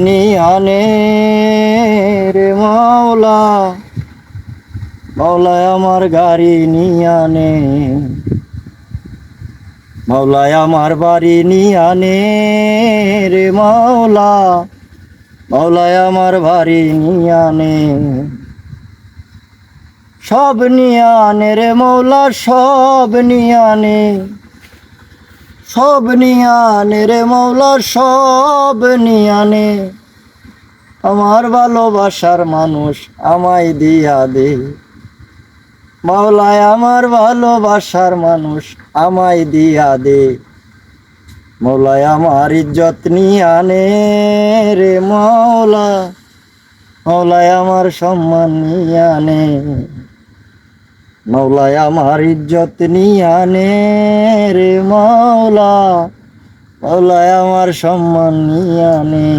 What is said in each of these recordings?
নিয়ে আনে রে মাওলা, মাওলা আমার গাড়ি নিয়ে আনে, মাওলা আমার বাড়ি নিয়ে আনে রে মাওলা, মাওলা আমার বাড়ি নিয়ে আনে। সব নিয়ে আনে রে মাওলা, সব নিয়ে আনে, সব নিয়ে আনে রে মাওলা, সব নিয়ে আনে। আমার ভালোবাসার মানুষ আমায় দিয়া দে, মাওলায় আমার ভালোবাসার মানুষ আমায় দিয়া দে, মাওলায় আমার ইজ্জত নিয়ে আনে রে মাওলা, মাওলায় আমার সম্মান নিয়ে আনে, মাওলায় আমার ইজ্জত নিয়ে আনে রে মাওলা, মাওলায় আমার সম্মান নিয়ে আনে।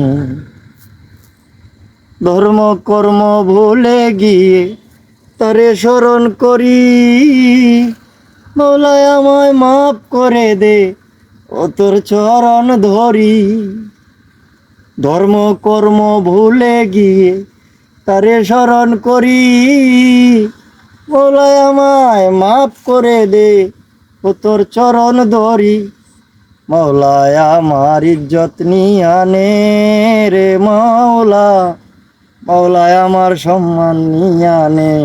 ধর্ম কর্ম ভুলে গিয়ে তারে স্মরণ করি, মাওলায় আমায় মাফ করে দে, ও তোর চরণ ধরি। ধর্ম কর্ম ভুলে গিয়ে তারে স্মরণ করি, মাওলায় আমায় মাফ করে দে, ও তোর চরণ ধরি। মাওলায় আমার ইজ্জত নিয়ে আনে রে মাওলা, মাওলায় আমার সম্মান নিয়ে আনে,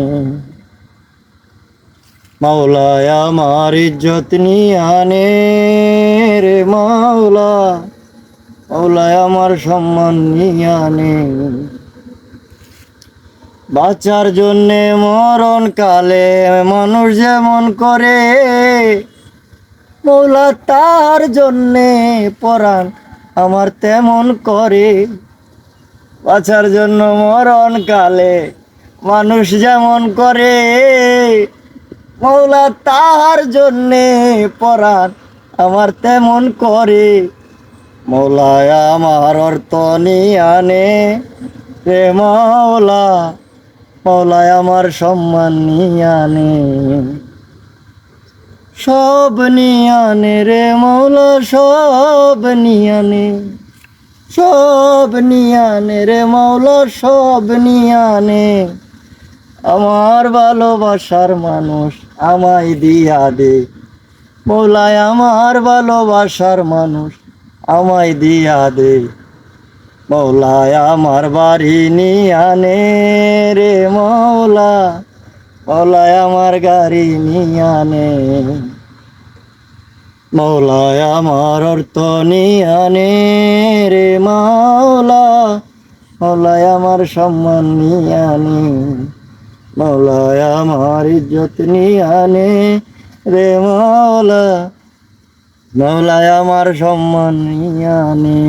মাওলায় আমার ইজ্জত নিয়ে আনে রে মাওলা, মাওলায় আমার সম্মান নিয়ে আনে। বাঁচার জন্যে মরণ কালে মানুষ যেমন করে, মাওলা তার জন্যে পরাণ আমার তেমন করে। বাঁচার জন্য মরণ কালে মানুষ যেমন করে, মাওলা তার জন্যে পরাণ আমার তেমন করে। মাওলায় আমার অর্থ নিয়ে আনে রে মাওলা, মাওলায় আমার সম্মান নিয়ে আনে, সব নিয়ে আনে রে মাওলা, সব নিয়ে আনে, সব নিয়ে আনে রে মাওলা, সব নিয়ে আনে। আমার ভালোবাসার মানুষ আমায় দিয়া দে, মাওলায় আমার ভালোবাসার মানুষ আমায় দিয়া দে, মাওলায় আমার বাড়ি নিয়ে আনে রে মাওলা, মাওলায় আমার গাড়ি নিয়ে আনে, মাওলায় আমার অর্থ নিয়ে আনে রে মাওলা, মাওলায় আমার সম্মান নিয়ে আনে, মাওলায় আমার ইজ্জত নিয়ে আনে রে মাওলা, মাওলায় আমার সম্মান নিয়ে আনে।